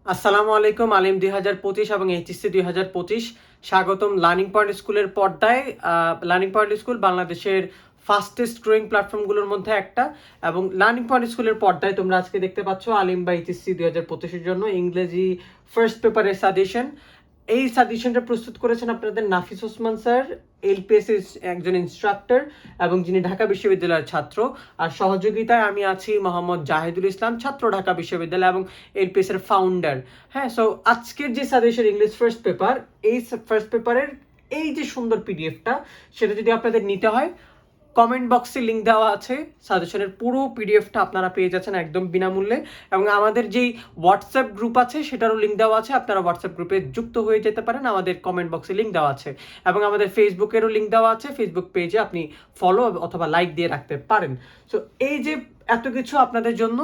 আসসালামু আলাইকুম। আলিম 2025 এবং এইচএসসি 2025 স্বাগতম লার্নিং পয়েন্ট স্কুলের পর্দায়। লার্নিং পয়েন্ট স্কুল বাংলাদেশের ফাস্টেস্ট গ্রোয়িং প্ল্যাটফর্মগুলোর মধ্যে একটা, এবং লার্নিং পয়েন্ট স্কুলের পর্দায় তোমরা আজকে দেখতে পাচ্ছ আলিম বা এইচএসসি 2025-এর জন্য ইংরেজি ফার্স্ট পেপারের সাজেশন। এই সাজেশনটা প্রস্তুত করেছেন আপনাদের নাফিস ওসমান স্যার, এলপিএস এর একজন ইনস্ট্রাক্টর এবং যিনি ঢাকা বিশ্ববিদ্যালয়ের ছাত্র। আর সহযোগিতায় আমি আছি মোহাম্মদ জাহিদুল ইসলাম, ছাত্র ঢাকা বিশ্ববিদ্যালয় এবং এলপিএস এর ফাউন্ডার। হ্যাঁ, সো আজকের যে সাজেশন ইংলিশ ফার্স্ট পেপার, এই ফার্স্ট পেপারের এই যে সুন্দর পিডিএফটা, সেটা যদি আপনাদের নিতে হয়, কমেন্ট বক্সে লিঙ্ক দেওয়া আছে। সাজেশনের পুরো পিডিএফটা আপনারা পেয়ে যাচ্ছেন একদম বিনামূল্যে, এবং আমাদের যেই হোয়াটসঅ্যাপ গ্রুপ আছে সেটারও লিঙ্ক দেওয়া আছে, আপনারা হোয়াটসঅ্যাপ গ্রুপে যুক্ত হয়ে যেতে পারেন। আমাদের কমেন্ট বক্সে লিঙ্ক দেওয়া আছে, এবং আমাদের ফেসবুকেরও লিঙ্ক দেওয়া আছে। ফেসবুক পেজে আপনি ফলো অথবা লাইক দিয়ে রাখতে পারেন। সো এই যে এত কিছু আপনাদের জন্য,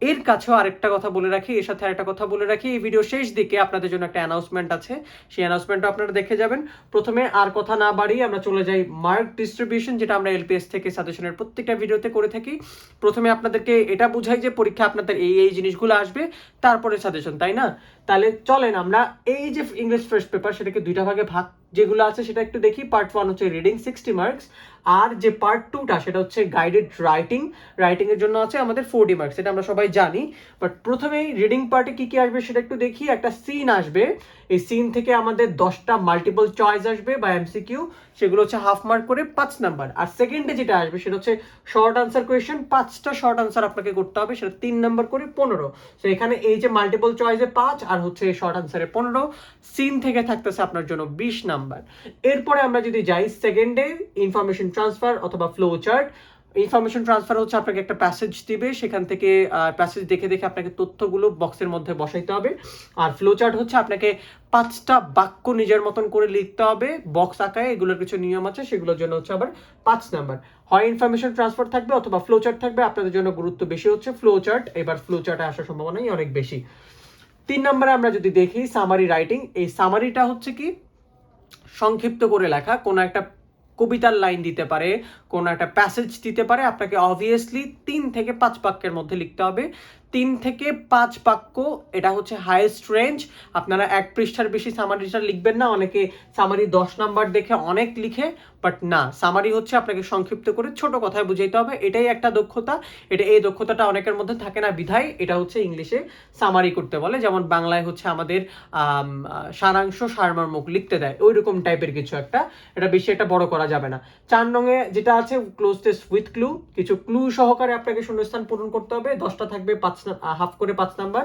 এর কাছেও আরেকটা কথা বলে রাখি, এর সাথে আরেকটা কথা বলে রাখি, এই ভিডিও শেষ দিকে আপনাদের জন্য একটা অ্যানাউন্সমেন্ট আছে, সেই অ্যানাউন্সমেন্টটা আপনারা দেখে যাবেন। প্রথমে আর কথা না বাড়িয়ে আমরা চলে যাই মার্ক ডিস্ট্রিবিউশন, যেটা আমরা এলপিএস থেকে সাজেশনের প্রত্যেকটা ভিডিওতে করে থাকি। প্রথমে আপনাদেরকে এটা বুঝাই যে পরীক্ষা আপনাদের এই এই জিনিসগুলো আসবে, তারপরে সাজেশন, তাই না? তাহলে চলেন আমরা এই যে ইংলিশ ফার্স্ট পেপার, সেটাকে দুইটা ভাগে ভাগ যেগুলো আছে সেটা একটু দেখি। পার্ট 1 হচ্ছে রিডিং 60 মার্কস, আর যে পার্ট 2টা সেটা হচ্ছে গাইডেড রাইটিং। রাইটিং এর জন্য আছে আমাদের 40 মার্কস, এটা আমরা সবাই জানি। বাট প্রথমেই রিডিং পার্টে কি কি আসবে সেটা একটু দেখি। একটা সিন আসবে, এই সিন থেকে আমাদের 10টা মাল্টিপল চয়েস আসবে বা এমসিকিউ, সেগুলো হচ্ছে হাফ মার্ক করে 5 নাম্বার। আর সেকেন্ডে যেটা আসবে সেটা হচ্ছে শর্ট আনসার কোয়েশ্চেন, 5টা শর্ট আনসার আপনাকে করতে হবে, সেটা 3 নাম্বার করে 15। তো এখানে এই যে মাল্টিপল চয়েসে 5 আর হচ্ছে শর্ট আনসারে 15, সিন থেকে থাকতেছে আপনার জন্য 20 নাম্বার। এরপরে আমরা যদি যাই সেকেন্ডে, ইনফরমেশন ট্রান্সফার অথবা ফ্লো চার্ট। ইনফরমেশন ট্রান্সফার হচ্ছে আপনাকে একটা প্যাসেজ দিবে, সেখান থেকে প্যাসেজ দেখে দেখে আপনাকে তথ্যগুলো বক্সের মধ্যে বসাইতে হবে। আর ফ্লো চার্ট হচ্ছে আপনাকে 5টা বাক্য নিজের মতন করে লিখতে হবে বক্স আঁকায়। এগুলোর কিছু নিয়ম আছে, সেগুলোর জন্য হচ্ছে আবার 5 নাম্বার। হয় ইনফরমেশন ট্রান্সফার থাকবে অথবা ফ্লো চার্ট থাকবে। আপনাদের জন্য গুরুত্ব বেশি হচ্ছে ফ্লো চার্ট, এবার ফ্লো চার্টে আসার সম্ভাবনাই অনেক বেশি। 3 নম্বরে আমরা যদি দেখি সামারি রাইটিং। এই সামারিটা হচ্ছে কি, সংক্ষিপ্ত করে লেখা কোনো একটা কবিতার লাইন দিতে পারে, কোনো একটা প্যাসেজ দিতে পারে, আপনাকে অবভিয়াসলি 3 থেকে 5 বাক্যের মধ্যে লিখতে হবে। 3 থেকে 5 বাক্য, এটা হচ্ছে হাইয়েস্ট রেঞ্জ। আপনারা 1 পৃষ্ঠার বেশি সামারিটা লিখবেন না। অনেকে সামারি 10 নাম্বার দেখে অনেক লিখে, বাট না, সামারি হচ্ছে আপনাকে সংক্ষিপ্ত করে ছোট কথায় বুঝাইতে হবে। এটাই একটা দক্ষতা। এই দক্ষতাটা অনেকের মধ্যে থাকে না, বিধায় এটা হচ্ছে ইংলিশে সামারি করতে বলে। যেমন বাংলায় হচ্ছে আমাদের সারাংশ সারমর্মক লিখতে দেয়, ওই রকম টাইপের কিছু একটা। এটা বেশি একটা বড় করা যাবে না। 4 নঙে যেটা আছে ক্লোজ টেস্ট উইথ ক্লু, কিছু ক্লু সহকারে আপনাকে শূন্যস্থান পূরণ করতে হবে। 10টা থাকবে হাফ করে 5 নাম্বার,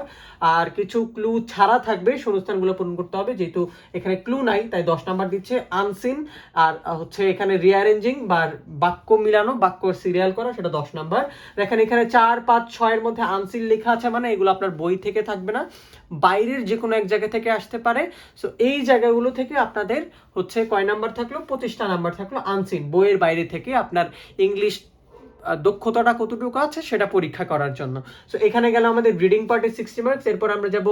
আর কিছু ক্লু ছাড়া থাকবে, শূন্যস্থানগুলো পূরণ করতে হবে। যেহেতু এখানে ক্লু নাই তাই 10 নাম্বার দিচ্ছে। আনসিন আর হচ্ছে এখানে রিঅ্যারেঞ্জিং বা বাক্য মিলানো, বাক্য সিরিয়াল করা, সেটা 10 নাম্বার। দেখেন এখানে 4, 5, 6 এর মধ্যে আনসিন লেখা আছে, মানে এগুলো আপনার বই থেকে থাকবে না, বাইরের যে কোনো এক জায়গা থেকে আসতে পারে। সো এই জায়গাগুলো থেকে আপনাদের হচ্ছে কয় নাম্বার থাকলো, 25টা নাম্বার থাকলো আনসিন, বইয়ের বাইরে থেকে আপনার ইংলিশ দক্ষতাটা কতটুকু আছে সেটা পরীক্ষা করার জন্য। সো এখানে গেল আমাদের রিডিং পার্টে 60 মার্কস। এরপর আমরা যাব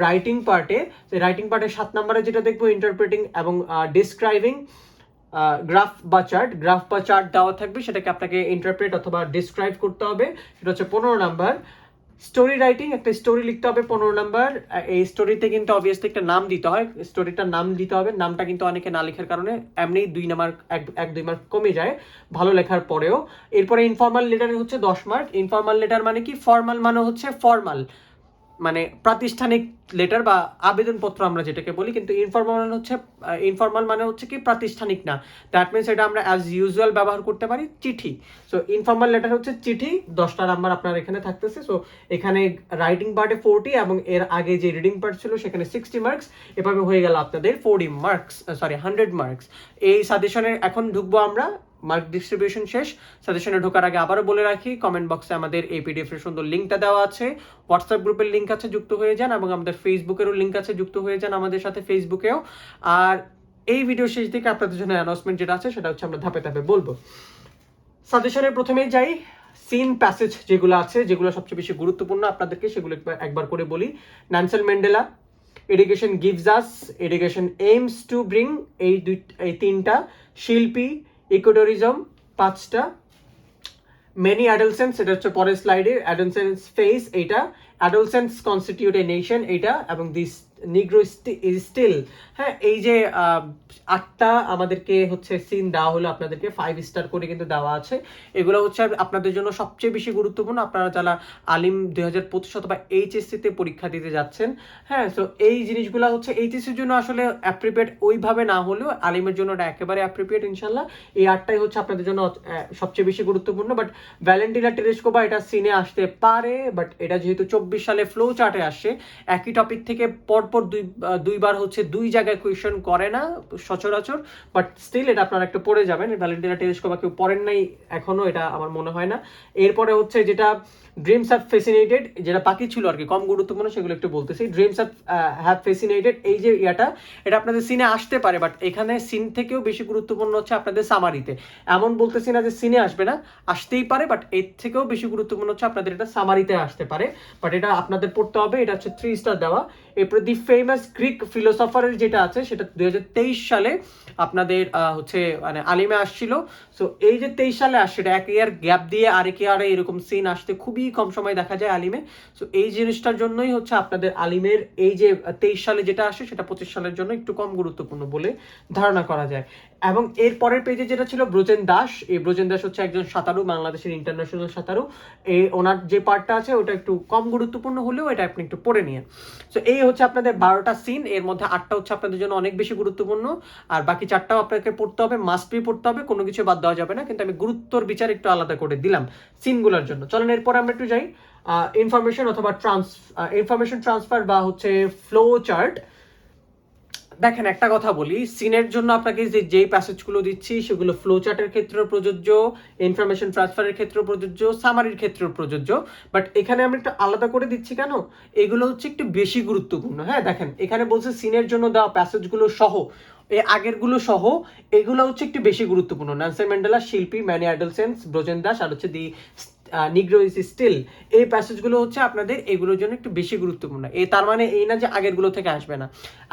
রাইটিং পার্টে। রাইটিং পার্টে 7 নাম্বারে যেটা দেখবো ইন্টারপ্রেটিং এবং ডিসক্রাইবিং গ্রাফ বা চার্ট দেওয়া থাকবে, সেটাকে আপনাকে ইন্টারপ্রেট অথবা ডিসক্রাইব করতে হবে, সেটা হচ্ছে 15 নাম্বার। স্টোরি রাইটিং, একটা স্টোরি লিখতে হবে 15 নাম্বার। এই স্টোরিতে কিন্তু অবভিয়াসলি একটা নাম দিতে হয়, স্টোরিটার নাম দিতে হবে। নামটা কিন্তু অনেকে না লেখার কারণে এমনি 2 নাম্বার 1-2 মার্ক কমে যায় ভালো লেখার পরেও। এরপরে ইনফর্মাল লেটারে হচ্ছে 10 মার্ক। ইনফর্মাল লেটার মানে কি, ফর্মাল মানে হচ্ছে ফর্মাল, মানে প্রাতিষ্ঠানিক লেটার বা আবেদনপত্র আমরা যেটাকে বলি, কিন্তু ইনফর্মাল মানে হচ্ছে কি প্রাতিষ্ঠানিক না। দ্যাট মিনস এটা আমরা অ্যাজ ইউজুয়াল ব্যবহার করতে পারি, চিঠি। সো ইনফর্মাল লেটার হচ্ছে চিঠি, 10টা নাম্বার আপনার এখানে থাকতেছে। সো এখানে রাইটিং পার্টে 40 এবং এর আগে যে রিডিং পার্ট ছিল সেখানে 60 মার্কস। এভাবে হয়ে গেল আপনাদের 100 মার্কস। এই সাজেশনের এখন ঢুকবো আমরা। মার্ক ডিস্ট্রিবিউশন শেষ। সাজেশনে ঢোকার আগে আবারও বলে রাখি, কমেন্ট বক্সে আমাদের এই পিডিএফ এর সুন্দর লিঙ্কটা দেওয়া আছে, হোয়াটসঅ্যাপ গ্রুপের লিঙ্ক আছে, যুক্ত হয়ে যান, এবং আমাদের ফেসবুকেরও লিঙ্ক আছে, যুক্ত হয়ে যান আমাদের সাথে ফেসবুকেও। আর এই ভিডিও শেষ দিকে আপনাদের জন্য অ্যানাউন্সমেন্ট যেটা আছে সেটা হচ্ছে আমরা ধাপে ধাপে বলবো। সাজেশনের প্রথমেই যাই, সিন প্যাসেজ যেগুলো আছে, যেগুলো সবচেয়ে বেশি গুরুত্বপূর্ণ আপনাদেরকে সেগুলো একবার করে বলি। Nelson Mandela, education gives us, education aims to bring, এই 3টা। শিল্পী, ইকোটুরিজম, 5টা। মেনি অ্যাডালসেন্স, এটা হচ্ছে পরের স্লাইডে, অ্যাডালসেন্স ফেস এইটা। অ্যাডোলসেন্টস কনস্টিটিউট এ নেশন এইটা, এবং দিস নিগ্রো ইজ স্টিল, হ্যাঁ এই যে 8টা আমাদেরকে হচ্ছে সিন দেওয়া হলো, আপনাদেরকে 5 স্টার করে কিন্তু দেওয়া আছে। এগুলো হচ্ছে আপনাদের জন্য সবচেয়ে বেশি গুরুত্বপূর্ণ, আপনারা যারা আলিম 2025 অথবা এইচএসসিতে পরীক্ষা দিতে যাচ্ছেন। হ্যাঁ, সো এই জিনিসগুলো হচ্ছে এইচএসসির জন্য আসলে অ্যাপ্রিপিয়েট ওইভাবে না হলেও আলিমের জন্য এটা একেবারে অ্যাপ্রিপিয়েট ইনশাল্লাহ। এই 8টাই হচ্ছে আপনাদের জন্য সবচেয়ে বেশি গুরুত্বপূর্ণ। বাট ভ্যালেন্টিনা টেরেস্কোভা এটা সিনে আসতে পারে, বাট এটা যেহেতু 24 সালে ফ্লো চার্টে আসছে, একই টপিক থেকে পরপর দুইবার হচ্ছে দুই জায়গায় কোয়েশ্চেন করে না সচরাচর, বাট স্টিল এটা আপনারা একটু পড়ে যাবেন। ভ্যালেন্টিনা টেরেস্কোভা কেউ পড়েন নাই এখনো, এটা আমার মনে হয় না। এরপরে হচ্ছে যেটা ড্রিমস হ্যাভ ফ্যাসিনেটেড, যেটা বাকি ছিল আর কি কম গুরুত্বপূর্ণ, সেগুলো একটু বলতেছি। ড্রিমস হ্যাভ ফ্যাসিনেটেড, এই যে এটা আপনাদের সিনে আসতে পারে, বাট এখানে সিন থেকেও বেশি গুরুত্বপূর্ণ হচ্ছে আপনাদের সামারিতে। এমন বলতেছি না যে সিনে আসবে না, আসতেই পারে, বাট এর থেকেও বেশি গুরুত্বপূর্ণ হচ্ছে আপনাদের এটা সামারিতে আসতে পারে, বাট এটা আপনাদের পড়তে হবে। এটা হচ্ছে 3 স্টার দেওয়া। এরপরে দি ফেমাস গ্রিক ফিলোসফারের যেটা আছে সেটা 2023 সালে আপনাদের হচ্ছে মানে আলিমে আসছিল। সো এই যে 23 সালে আসছে, এটা 1 ইয়ার গ্যাপ দিয়ে আরেক ইয়ারে এরকম সিন আসতে খুবই কম সময় দেখা যায় আলিমে। সো এই জিনিসটার জন্যই হচ্ছে আপনাদের আলিমের এই যে 23 সালে যেটা আসে সেটা 25 সালের জন্য একটু কম গুরুত্বপূর্ণ বলে ধারণা করা যায়। এবং এর পরের পেজে যেটা ছিল ব্রজেন দাস, এই ব্রজেন দাস হচ্ছে একজন সাঁতারু, বাংলাদেশের ইন্টারন্যাশনাল সাঁতারু। ওনার যে পার্টটা আছে ওটা একটু কম গুরুত্বপূর্ণ হলেও এটা আপনি একটু পড়ে নিন। সো এই হচ্ছে আপনাদের 12টা সিন, এর মধ্যে 8টা হচ্ছে আপনাদের জন্য অনেক বেশি গুরুত্বপূর্ণ, আর বাকি 4টাও আপনাকে পড়তে হবে, মাস্ট বি পড়তে হবে, কোনো কিছু বাদ দেওয়া যাবে না, কিন্তু আমি গুরুত্বর বিচার একটু আলাদা করে দিলাম সিনগুলোর জন্য। চলেন এরপর আমরা একটু যাই ইনফরমেশন অথবা ইনফরমেশন ট্রান্সফার বা হচ্ছে ফ্লো চার্ট। দেখেন একটা কথা বলি, সিনের জন্য আপনাকে যেই প্যাসেজগুলো দিচ্ছি সেগুলো ফ্লো চার্টের ক্ষেত্রেও প্রযোজ্য, ইনফরমেশন ট্রান্সফারের ক্ষেত্রেও প্রযোজ্য, সামারির ক্ষেত্রেও প্রযোজ্য, বাট এখানে আমরা একটু আলাদা করে দিচ্ছি কেন, এগুলো হচ্ছে একটু বেশি গুরুত্বপূর্ণ। হ্যাঁ দেখেন এখানে বলছে সিনের জন্য দেওয়া প্যাসেজগুলো সহ, এই আগেরগুলো সহ এগুলো হচ্ছে একটু বেশি গুরুত্বপূর্ণ। নেলসন ম্যান্ডেলা, শিল্পী, ম্যানি অ্যাডলসেন্স, ব্রজেন দাস, আর হচ্ছে দি নিগ্রো ইজ স্টিল, এই প্যাসেজগুলো হচ্ছে আপনাদের এগুলোর জন্য একটু বেশি গুরুত্বপূর্ণ। তার মানে এই না যে আগেরগুলো থেকে আসবে না,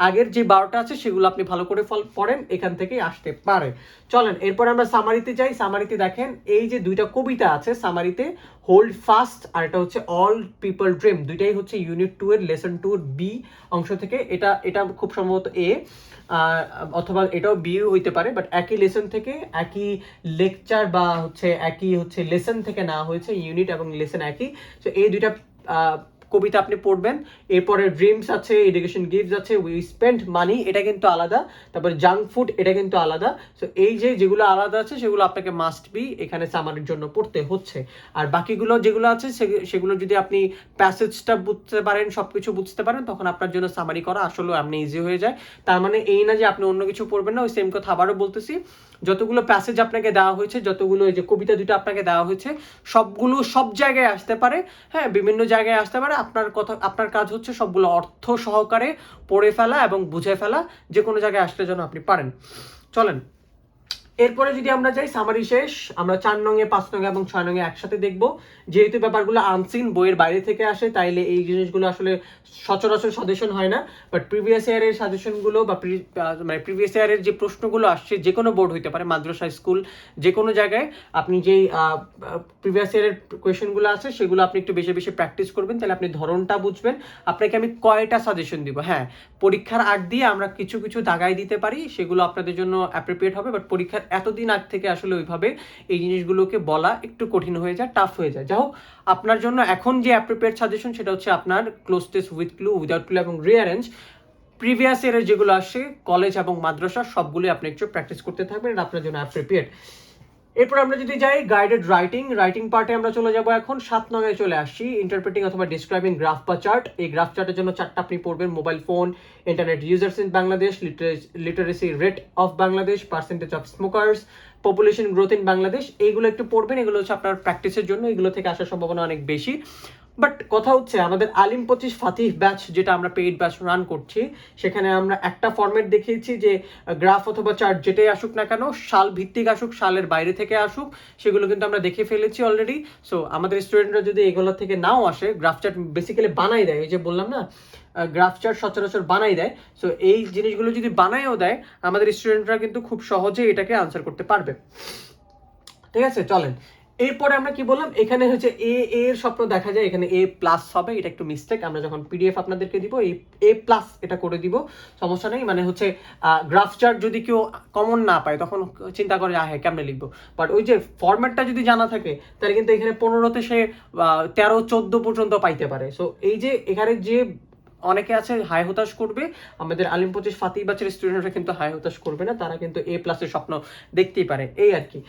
আগের যে 12টা আছে সেগুলো আপনি ভালো করে পড়েন, এখান থেকেই আসতে পারে। চলেন এরপর আমরা সামারিতে যাই। সামারিতে দেখেন এই যে 2টা কবিতা আছে সামারিতে, হোল্ড ফাস্ট আর এটা হচ্ছে অল পিপল ড্রিম, দুইটাই হচ্ছে ইউনিট 2 এর লেসন 2 এর বি অংশ থেকে। এটা খুব সম্ভবত এ অথবা এটাও বিও হইতে পারে, বাট একই লেসন থেকে, একই লেকচার বা হচ্ছে একই হচ্ছে লেসন থেকে না হয়েছে, ইউনিট এবং লেসন একই। সো এই 2টা কবিতা আপনি পড়বেন। এরপরে ড্রিমস আছে, এডুকেশন গিভস আছে, উই স্পেন্ড মানি, এটা কিন্তু আলাদা, তারপর জাঙ্ক ফুড এটা কিন্তু আলাদা। সো এই যেগুলো আলাদা আছে সেগুলো আপনাকে মাস্ট বি এখানে সামারির জন্য পড়তে হচ্ছে। আর বাকিগুলো যেগুলো আছে সেগুলো যদি আপনি প্যাসেজটা বুঝতে পারেন, সবকিছু বুঝতে পারেন, তখন আপনার জন্য সামারি করা আসলে এমনি ইজি হয়ে যায়। তার মানে এই না যে আপনি অন্য কিছু পড়বেন না, ওই সেম কথা আবারও বলতেছি, যতগুলো প্যাসেজ আপনাকে দেওয়া হয়েছে, যতগুলো এই যে কবিতা 2টা আপনাকে দেওয়া হয়েছে, সবগুলো সব জায়গায় আসতে পারে। হ্যাঁ বিভিন্ন জায়গায় আসতে পারে। আপনার কাজ হচ্ছে সবগুলো অর্থ সহকারে পড়ে ফেলা এবং বুঝে ফেলা, যে কোনো জায়গায় আসলে যেন আপনি পারেন। চলেন এরপরে যদি আমরা যাই, সামারি শেষ, আমরা 4 নং এ 5 নং এবং 6 নং এ একসাথে দেখব। যেহেতু ব্যাপারগুলো আনসিন, বইয়ের বাইরে থেকে আসে, তাইলে এই জিনিসগুলো আসলে সচরাচর সাজেশন হয় না, বাট প্রিভিয়াস ইয়ারের সাজেশনগুলো বা মানে প্রিভিয়াস ইয়ারের যে প্রশ্নগুলো আসছে, যে কোনো বোর্ড হইতে পারে, মাদ্রাসা, স্কুল, যে কোনো জায়গায় আপনি যেই প্রিভিয়াস ইয়ারের কোয়েশনগুলো আছে সেগুলো আপনি একটু বেশি বেশি প্র্যাকটিস করবেন, তাহলে আপনি ধরনটা বুঝবেন। আপনাকে আমি কয়টা সাজেশন দিব, হ্যাঁ পরীক্ষার আগ দিয়ে আমরা কিছু কিছু দাগাই দিতে পারি, সেগুলো আপনাদের জন্য অ্যাপ্রোপ্রিয়েট হবে, বাট পরীক্ষার এতদিন আগ থেকে আসলে ওইভাবে এই জিনিসগুলোকে বলা একটু কঠিন হয়ে যায়, টাফ হয়ে যায়। যাই হোক, আপনার জন্য এখন যে অ্যাপ্রোপ্রিয়েট সাজেশন সেটা হচ্ছে আপনার cloze test with clue, without clue এবং রিঅ্যারেঞ্জ। প্রিভিয়াস ইয়ারের যেগুলো আসে কলেজ এবং মাদ্রাসা সবগুলোই আপনি একটু প্র্যাকটিস করতে থাকবেন, এটা আপনার জন্য অ্যাপ্রোপ্রিয়েট। এরপর আমরা যদি যাই গাইডেড রাইটিং পার্টে আমরা চলে যাব। এখন 7 নং এ চলে আসছি, ইন্টারপ্রেটিং অথবা ডিসক্রাইবিং গ্রাফ বা চার্ট। এই গ্রাফ চার্টের জন্য 4টা আপনি পড়বেন, mobile phone, internet users in Bangladesh, literacy rate of Bangladesh, percentage of smokers, population growth in Bangladesh. এইগুলো একটু পড়বেন, এগুলো হচ্ছে আপনার প্র্যাকটিসের জন্য, এগুলো থেকে আসার সম্ভাবনা অনেক বেশি। বাট কথা হচ্ছে আমাদের আলিম 25 ফাতিহ ব্যাচ, যেটা আমরা পেইড ব্যাচ রান করছি, সেখানে আমরা একটা ফরম্যাট দেখিয়েছি যে গ্রাফ অথবা চার্ট যেটাই আসুক না কেন, সাল ভিত্তিক আসুক, সালের বাইরে থেকে আসুক, সেগুলো কিন্তু আমরা দেখে ফেলেছি অলরেডি। সো আমাদের স্টুডেন্টরা যদি এগুলো থেকে নাও আসে, গ্রাফ চার্ট বেসিক্যালি বানাই দেয়, এই যে বললাম না গ্রাফ চার্ট সচরাচর বানাই দেয়। সো এই জিনিসগুলো যদি বানাইও দেয়, আমাদের স্টুডেন্টরা কিন্তু খুব সহজে এটাকে আনসার করতে পারবে। ঠিক আছে, চলেন এরপরে আমরা কি বললাম, এখানে হচ্ছে এর স্বপ্ন দেখা যায়, এখানে এ প্লাস হবে, এটা একটু মিস্টেক। আমরা যখন পিডিএফ আপনাদেরকে দিব এই এ প্লাস এটা করে দিব, সমস্যা নেই। মানে হচ্ছে গ্রাফ চার্ট যদি কেউ কমন না পায় তখন চিন্তা করে হ্যাঁ কেমনে লিখবো, বাট ওই যে ফরম্যাটটা যদি জানা থাকে তাহলে কিন্তু এখানে 15তে সে 13-14 পর্যন্ত পাইতে পারে। সো এই যে এখানে যে অনেকে আছে হাই হতাশ করবে, আমাদের আলিম 25 ফাতিহ ব্যাচের স্টুডেন্টরা কিন্তু হাই হতাশ করবে না, তারা কিন্তু এ প্লাসের স্বপ্ন দেখতেই পারে, এই আর কি।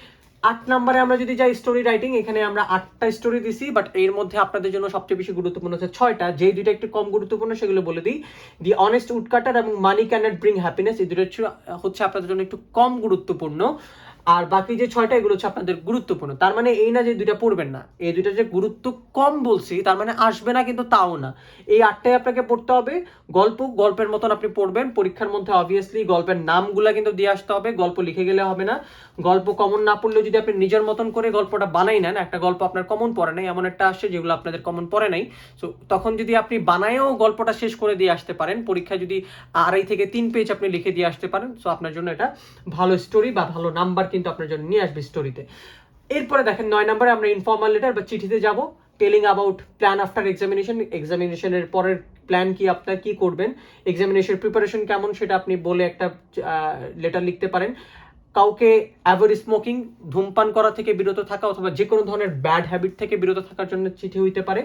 8 নম্বরে আমরা যদি যাই স্টোরি রাইটিং, এখানে আমরা 8টা স্টোরি দিছি, বাট এর মধ্যে আপনাদের জন্য সবচেয়ে বেশি গুরুত্বপূর্ণ হচ্ছে 6টা, যেই দুইটা একটু কম গুরুত্বপূর্ণ সেগুলো বলে দিই। দি অনেস্ট উডকাটার এবং মানি ক্যানট ব্রিং হ্যাপিনেস, এই দুটো হচ্ছে আপনাদের জন্য একটু কম গুরুত্বপূর্ণ, আর বাকি যে 6টা এগুলো হচ্ছে আপনাদের গুরুত্বপূর্ণ। তার মানে এই না যে দুইটা পড়বেন না, এই দুইটা যে গুরুত্ব কম বলছি তার মানে আসবে না কিন্তু তাও না, এই 8টাই আপনাকে পড়তে হবে। গল্পের মতন আপনি পড়বেন, পরীক্ষার মধ্যে অবভিয়াসলি গল্পের নামগুলা কিন্তু দিয়ে আসতে হবে, গল্প লিখে গেলে হবে না। গল্প কমন না পড়লেও যদি আপনি নিজের মতন করে গল্পটা বানাই নেন, একটা গল্প আপনার কমন পড়ে নাই, এমন একটা আসছে যেগুলো আপনাদের কমন পড়ে নাই, সো তখন যদি আপনি বানায়ও গল্পটা শেষ করে দিয়ে আসতে পারেন, পরীক্ষায় যদি 2.5 থেকে 3 পেজ আপনি লিখে দিয়ে আসতে পারেন, সো আপনার জন্য এটা ভালো স্টোরি বা ভালো নাম্বার কিন্তু আপনার জন্য নিয়ে আসবে স্টোরিতে। এরপরে দেখেন 9 নম্বরে আমরা ইনফর্মাল লেটার বা চিঠিতে যাব, টেলিং অ্যাবাউট প্ল্যান আফটার এক্সামিনেশনের পরের প্ল্যান কি, আপনার কি করবেন, এক্সামিনেশন প্রিপারেশন কেমন সেটা আপনি বলে একটা লেটার লিখতে পারেন। কাউকে অ্যাভয়েড স্মোকিং, ধূমপান করা থেকে বিরত থাকা অথবা যে কোনো ধরনের ব্যাড হ্যাবিট থেকে বিরত থাকার জন্য চিঠি হইতে পারে।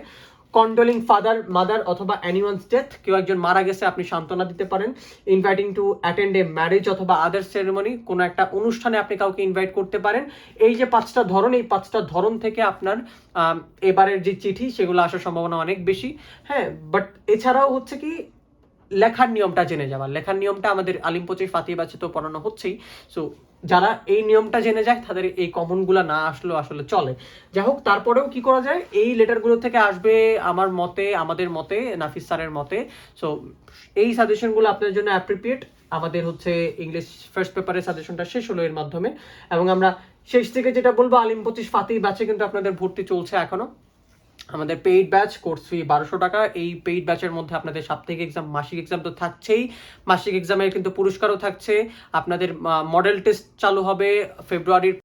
কন্ডোলিং ফাদার মাদার অথবা অ্যানিওয়ানস ডেথ, কেউ একজন মারা গেছে আপনি সান্ত্বনা দিতে পারেন। Inviting to attend a marriage অথবা আদার সেরেমনি, কোনো একটা অনুষ্ঠানে আপনি কাউকে ইনভাইট করতে পারেন। এই যে 5টা ধরন, এই 5টা ধরন থেকে আপনার এবারের যে চিঠি সেগুলো আসার সম্ভাবনা অনেক বেশি। হ্যাঁ, বাট এছাড়াও হচ্ছে কি লেখার নিয়মটা জেনে যাওয়া, লেখার নিয়মটা আমাদের আলিম 25 ফাতিহ ব্যাচে তো পড়ানো হচ্ছেই, সো যারা এই নিয়মটা জেনে যায় তাদের এই কমনগুলো না আসলেও আসলে চলে। যাই হোক, তারপরেও কি করা যায়, এই লেটারগুলো থেকে আসবে আমার মতে, আমাদের মতে, নাফিস স্যারের মতে। সো এই সাজেশনগুলো আপনাদের জন্য অ্যাপ্রিপিয়েট। আমাদের হচ্ছে ইংলিশ ফার্স্ট পেপারের সাজেশনটা শেষ হলো এর মাধ্যমে, এবং আমরা শেষ থেকে যেটা বলবো, আলিম 25 ফাতিহ ব্যাচে কিন্তু আপনাদের ভর্তি চলছে এখনো। আমাদের পেইড ব্যাচ, কোর্স ফি 1200 টাকা। এই পেইড ব্যাচের মধ্যে আপনাদের সাপ্তাহিক এক্সাম, মাসিক এক্সাম তো থাকছেই, মাসিক এক্সামের কিন্তু পুরস্কারও থাকছে। আপনাদের মডেল টেস্ট চালু হবে ফেব্রুয়ারির